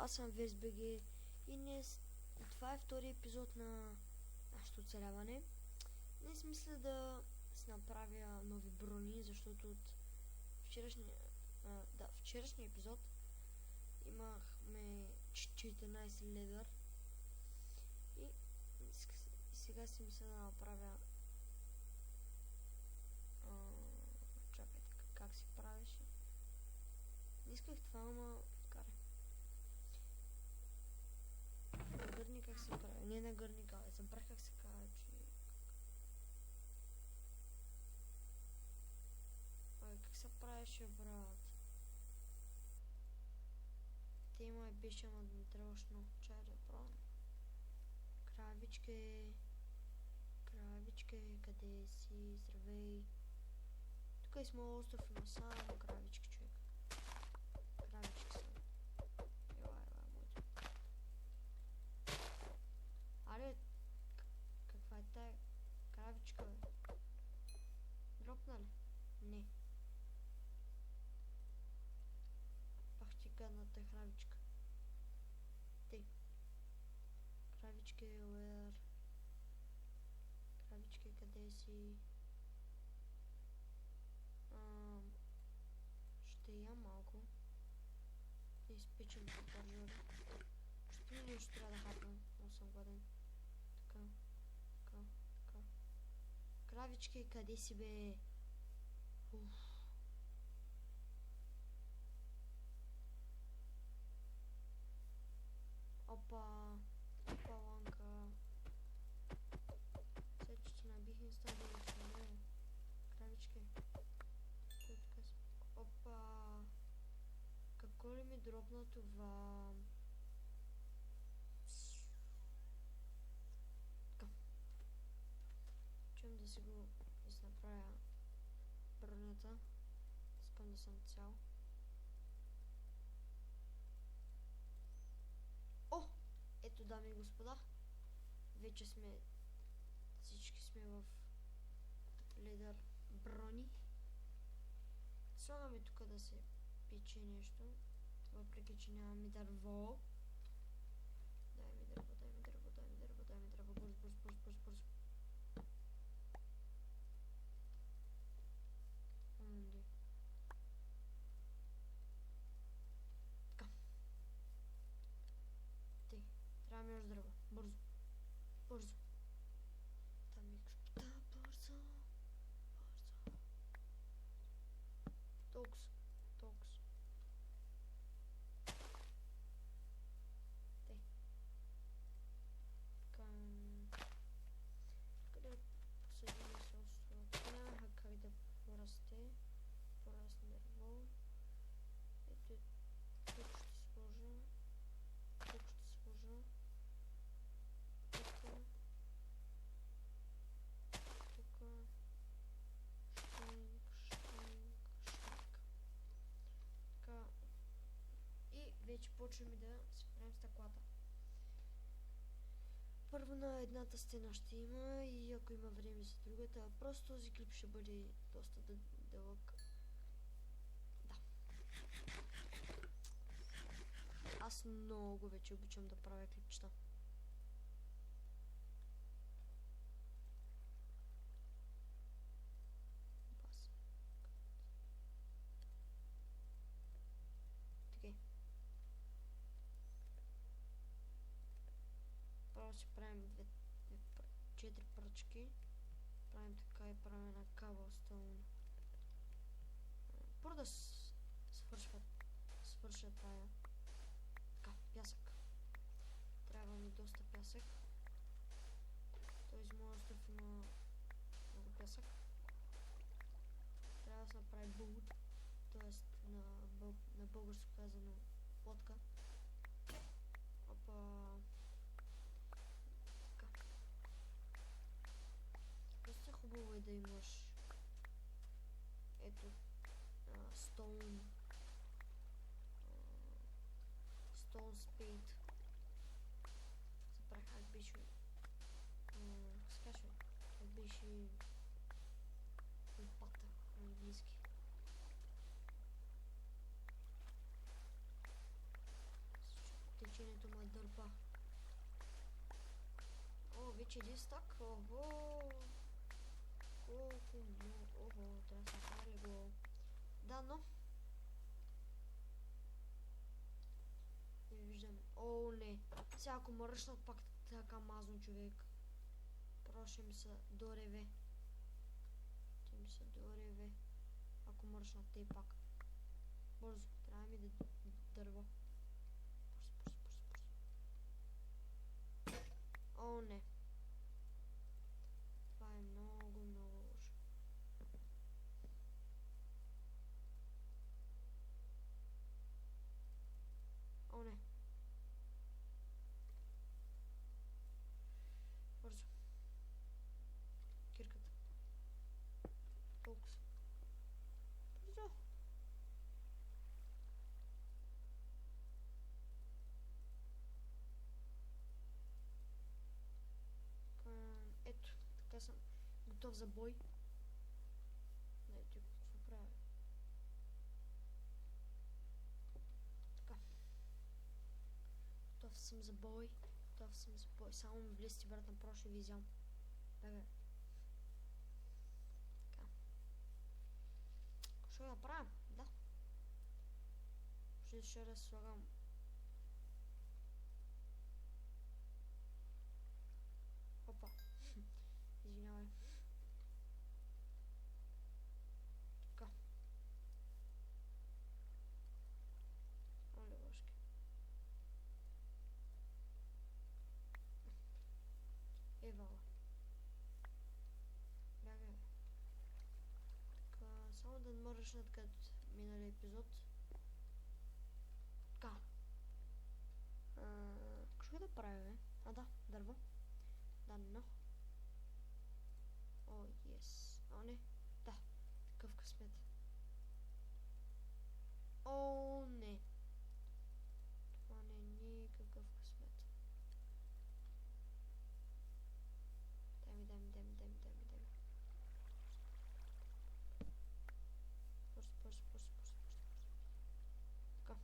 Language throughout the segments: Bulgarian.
аз съм VSBG и това е втори епизод на нашето оцеляване. Днес мисля да си направя нови брони, защото от вчерашния епизод имахме 14 ледър и сега си мисля да направя чакайте, как се правеше. Не исках това, ама карай. Нагърни как се прави. Не нагърни кава. Забрах как се казва, че... как се правеше, брат? Те май беше, ама да не трябваше много. Чай да правим. Кравичке, къде си? Здравей. Тук е с моят остров, има само кравички, човек. Кравички са. Ела, моето. Аре, каква е тая кравичка, бе? Дропна ли? Не. Пах ти гадната кравичка. Тей. Кравички, where? Кравички, къде си? Ще я малко. Да изпичам по паржори. Ще ми нещо трябва да хапвам. Много съм гладен. Така. Кравички, къде си, бе? Опа, ланка. Сега че ти набих инстаграм, не. Кравички. Опа. Какво ли ми дропна това? Така. Чуем да си го направя бронята. Искам да съм цял. О! Ето, дами и господа. Вече сме... Всички сме в ледър брони. Слагаме тук да се пече нещо. Въпреки, че нямаме дърво. Дай ми дърво. Бързо. Така. Тъй. Трябва ми още дърво. Бързо. Там е бързо. Толкс. Тъй. Къде посъдим се от няма как да порасне дърво. Ето тук ще сложа. Тук. Така. И вече почваме да се правим стъклата. Първо на едната стена ще има и ако има време за другата, просто този клип ще бъде доста дълъг. Да. Аз много вече обичам да правя клипчета. Така. Първо си правим 4 пръчки. Правим така и правим една cobblestone. Първо да свърша тая. Така, пясък. Трябва ми доста пясък. Тоест моят остров има много пясък. Трябва да се направи булт. Тоест на българско казано лодка. Опа. Така. Просто хубаво е да имаш ето stone spade. Забрах как беше как беше лопата на английски. Ти. дърпа. О, вече един стак. Ого! Колко много. Ого, трябва да се хвали го. Да, но... Не виждам. О, не. Сега ако ме ръчнат пак така мазно, човек. Проще ми се дореве. Ще ми се дореве. Ако ме ръчнат те пак. Бързо. Трябва ми да дърво. Бързо. О, не. Това е много, много лошо. О, не. Бързо. Кирката. Толкова. Бързо. Ето, така съм готов за бой. Не, ти какво правя? Така. Готов съм за бой. Готов съм за бой. Само ми блести, брат, направо ще ви изям. Бебе. Така. Що да правим? Да. Ще разслагам. Опа. Извинявай. Така. Оле, башки. Евала. Бягай. Така, само да мършнат като минали епизод. Така. Какво да правя, бе? А, да, дърво. Да, но. О, ес. О, не. Да, такъв късмет. О, не. Това не е никакъв късмет. Дай ми. Бързо. Така.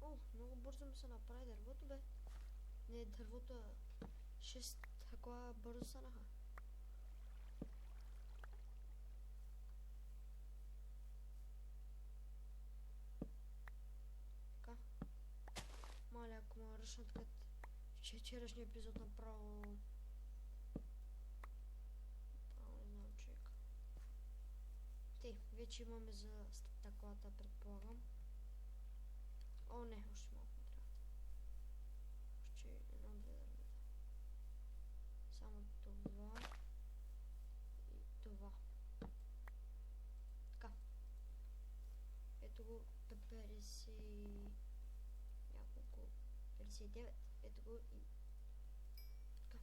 О, много бързо ми се направи дървото, бе. Не, дървото 6 такова бързо станаха. Така. Маля, ако ме ръчнат като вчерашния епизод направо... не знам, човек. Вече имаме за стъклата, предполагам. О, не, още малко ми трябва. Още едно-две дървета. Само това и това. Така. Ето го 50... няколко... 59. Ето го и... така.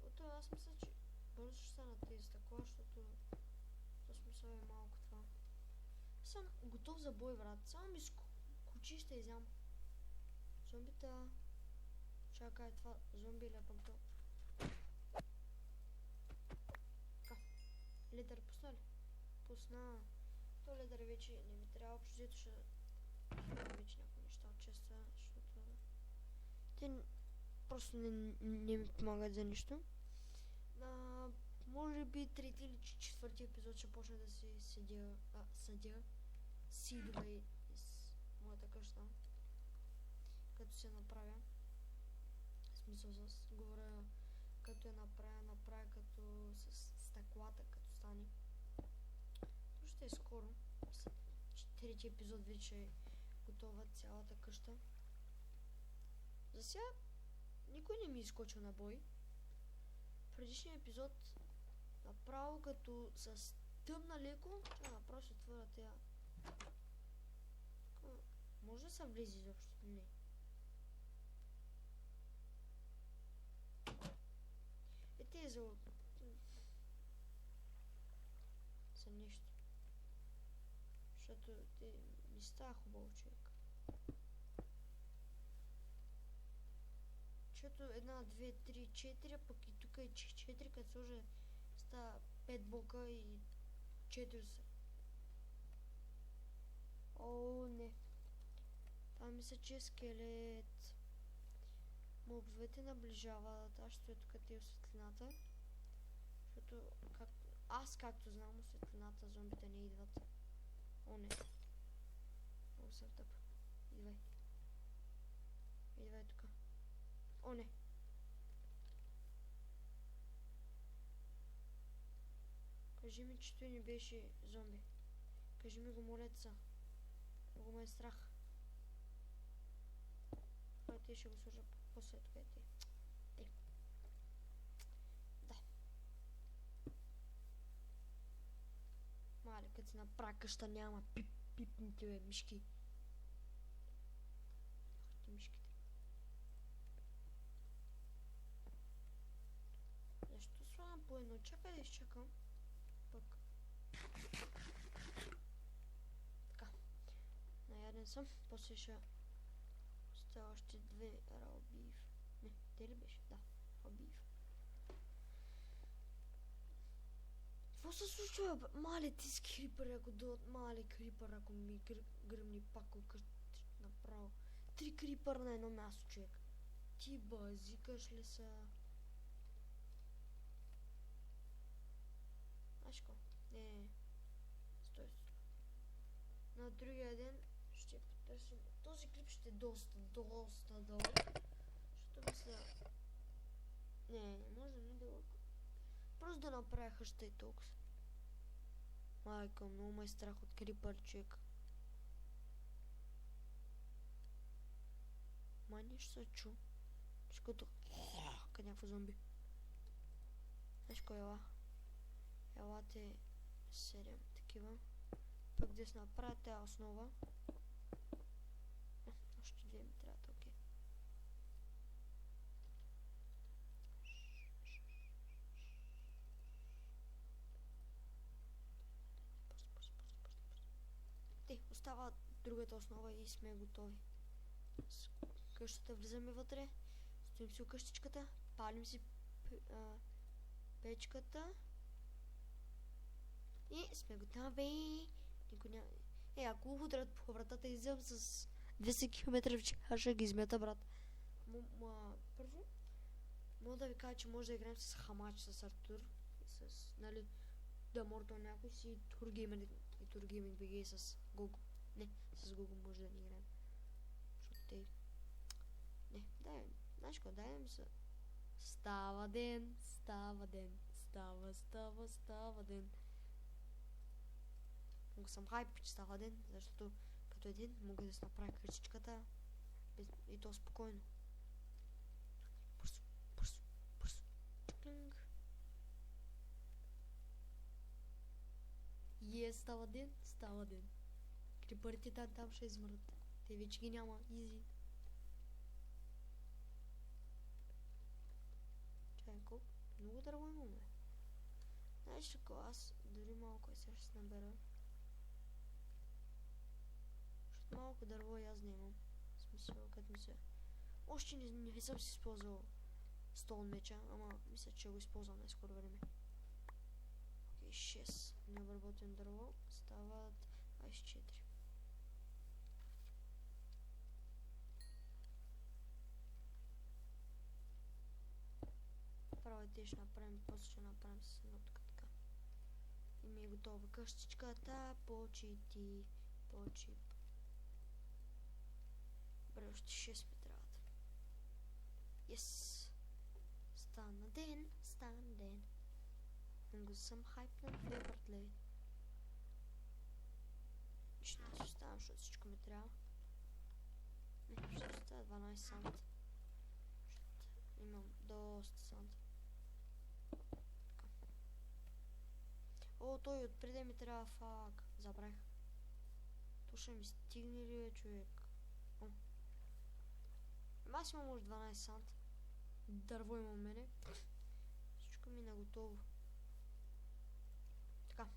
Ото аз мисля, че бързо ще стана тези стъкла, защото... то смисъл е малко това. Съм готов за бой, брат. Само ми скочи ще изям. Зомбита... Чакай, това зомби или пък то? Така. Ледър пусна ли? Пусна. То ледър вече не ми трябва. Общо взето ще... вече някои неща от честа, защото... те просто не ми помагат за нищо. Може би трети или четвърти епизод ще почне да си съдя сидове из моята къща. Като се направя. В смисъл говоря като я направя като с стъклата, като стане. То ще е скоро. Трети епизод вече е готова цялата къща. За сега никой не ми изкочил на бой. Предишния епизод направо като с тъмна леко, направо ще отворя тя. Може да се влезе изобщо? Не. Те за нещо. Защото те не става хубаво, човек. защото 1, 2, 3, 4, пък и тук е 4, като сложа става 5 блока и 4 са. О, не. Това мисля, че е скелет. Мобовете наближават. Аз ще стоя тук и светлината. Защото аз както знам, светлината зомбите не идват. О, не. Много съм тъп. Идвай. Идвай тук. О, не. Кажи ми, че той не беше зомби. Кажи ми го, молеца. Много ме е страх. Това ти ще го сложа после тук е ти. Да. Мале, като си направя къща няма пипните бе, мишки. Ах ти мишките. Защо слагам по едно? Чакай да изчакам. Пък. Така. Наяден съм. После ще става още 2 ралбиев. Не, те ли беше? Да, ралбиев. Какво се случва, бе? Мале, ти с крипър, ако дойдат, мале крипър, ако ми гръмни пак от къща направо. 3 крипър на едно място, човек. Ти базикаш ли са? Знаеш ко? Не. Стой. На другия ден ще потърсим. Този клип ще е доста дълъг. Защото мисля... Не, може да не е дълъг. Просто да направя хъща и толкова. Майка, много ме е страх от крипър, човек. Май нещо се чу. Защото... Къде някакво зомби. Знаеш кой ела? Елате 7 такива. Пък да се направя тази основа. Още 2 ми трябва, окей. Те, остава другата основа и сме готови. С къщата влизаме вътре. Стоим си у къщичката. Палим си печката. И сме готови. Никой няма... ако удрят по вратата, излизам с 200 км в час, ще ги измета, брат. Първо, мога да ви кажа, че може да играем с Хамач, с Артур. И с, нали, да мордал някой си и Тургейминг BG с Гого. Не, с Гого може да ни играем. Защото те... Не, дай, знаеш какво, дай ми се... Става ден, става ден, става ден. Много съм хайп, че става ден, защото като един мога да се направя къщичката и то спокойно. Бързо. Клинг. Става ден. Крипърите там ще измрат. Те вече ги няма. Изи. Чай, колко? Много дърво имаме. Знаеш ли, аз дори малко сега ще се набера. Защото малко дърво и аз не имам. В смисъл, като ми се... Още не съм си използвал стол меча, ама мисля, че го използвам най-скоро време. Окей, 6 необработен дърво стават 24. Право те ще направим, после ще направим с едно така. И ми е готова къщичката, почити. Добре, още 6 ми трябват. Yes! Стана ден. Много съм хайпнат, братле. Ще не си оставам, защото всичко ми трябва. Не, ще оставя 12 санта. Имам доста санта. Така. О, той отпреди ми трябва, фак. Забрах. То ще ми стигне ли, човек? О. Аз имам може 12 санта. Дърво има мене. Всичко ми е наготово. Така.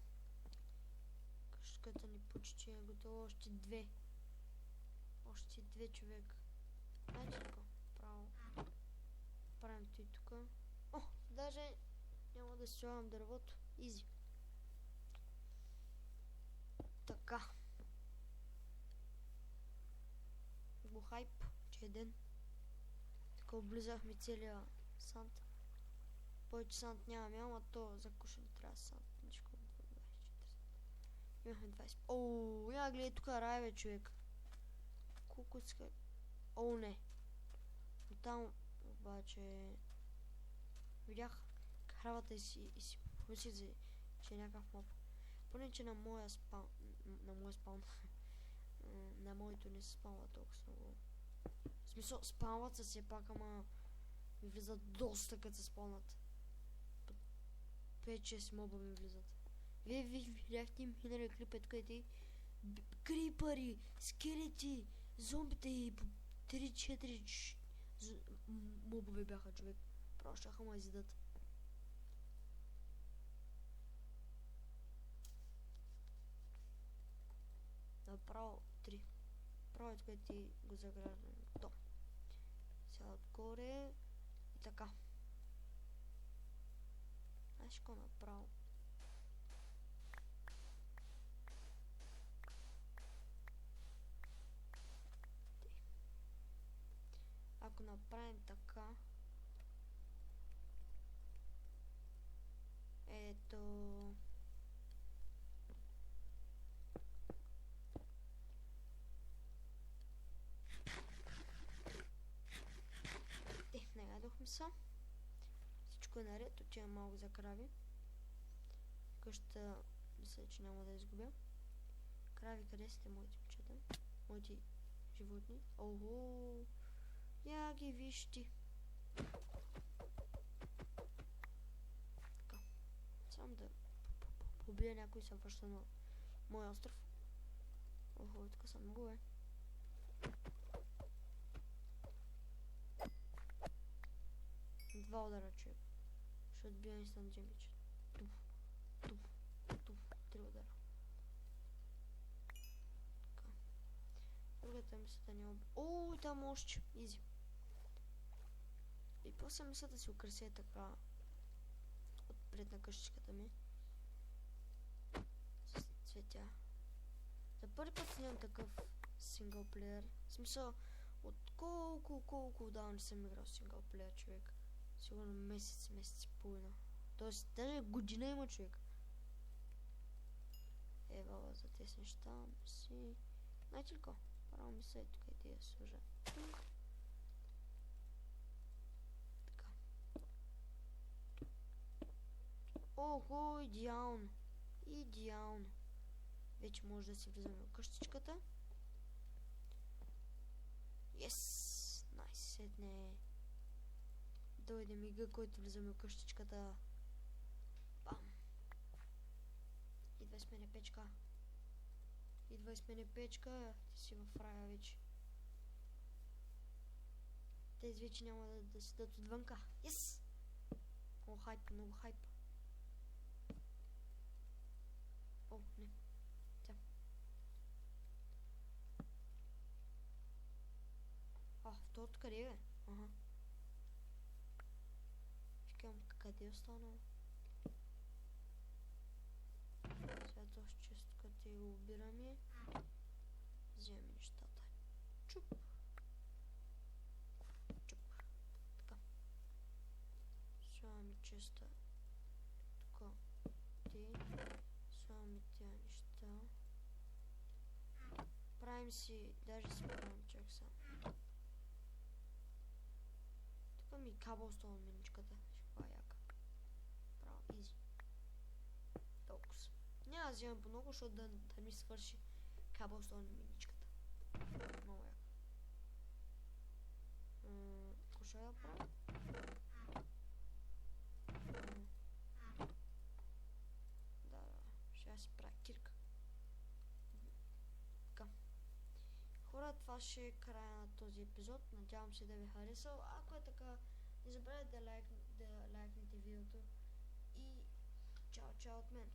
Къщата ни почти е готова. Още 2. Още 2 човек. Знаете ли какво? Право. правим ти тук. О, даже няма да слагам дървото. Изи. Така. Го хайп, че е ден. Така облизахме целия санд. Повече санд нямаме, ама то за кушане трябва санд. Нещо 24. Имахме 20. Ооо, я гледай тук рай, бе, човек. Колко иска... Оу, не. Там обаче... Видях кравата и си помислих, че е някакъв моб. Поне, че на моя спаун... на моето не се спаунва толкова много. В смисъл, спаунват се все пак, ама ми влизат доста, като се спаунат. 5-6 моба ми влизат. Вие видяхте миналия клип, тук и ти крипъри, скелети, зомбите и 3-4 мобове бяха, човек. Право щяха ма изядат. Направо 3. Право е тук и ти го заграждам. То. Сега отгоре и така. Знаеш какво направо? Ако направим така, ето, наядохме се. Всичко е наред, отивам малко за крави. Къщата мисля, че няма да изгубя. Крави, къде сте моите момчета? Моите животни? Ого! Я ги виж ти. Така. Само да побия някой и се връща на моя остров. Ого, така са много, бе. Два удара, човек. Ще отбия инстант джемич. Туф, туф, туф. 3 удара. Така. Другата мисля не оби... Ооо, и там още. Изи. И после мисля да си украся така отпред на къщичката ми. С цветя. За първи път снимам такъв синглплеер. В смисъл, от колко отдавна не съм играл синглплеер, човек. Сигурно месец и половина. Тоест, даже година има, човек. Ева за тези неща си... Знаете ли ко? Право ми се тук и ти я служа. Така. Охо, идеално. Идеално. Вече може да си влизаме в къщичката. Yes! Найс, седне. Дойде мига, който влизаме в къщичката. Бам! Идвай с мене, печка. Идвай с мене, печка. Ти си в рая вече. Тези вече няма да седат отвънка. Yes! Много хайп, много хайп. О, не. Тя. Второто къде е? Ага. Викам, къде е останал? Сега този често като го обираме. Вземем нещата. Чуп. Чуп. Така. Слагаме честа. Тук. Ти. Слагаме тия неща. Правим си, даже си правим чак сам. Тук ми каблстоун миничката. Ще е яка. Право, изи. Толкова. Няма да вземам по много, защото да ми свърши каблстоун миничката. Много яка. Какво ще да правим? Ще си правя кирка. Така. Хора, това ще е края на този епизод. Надявам се да ви харесал. Ако е така, не забравяйте да лайкнете видеото. И чао от мен.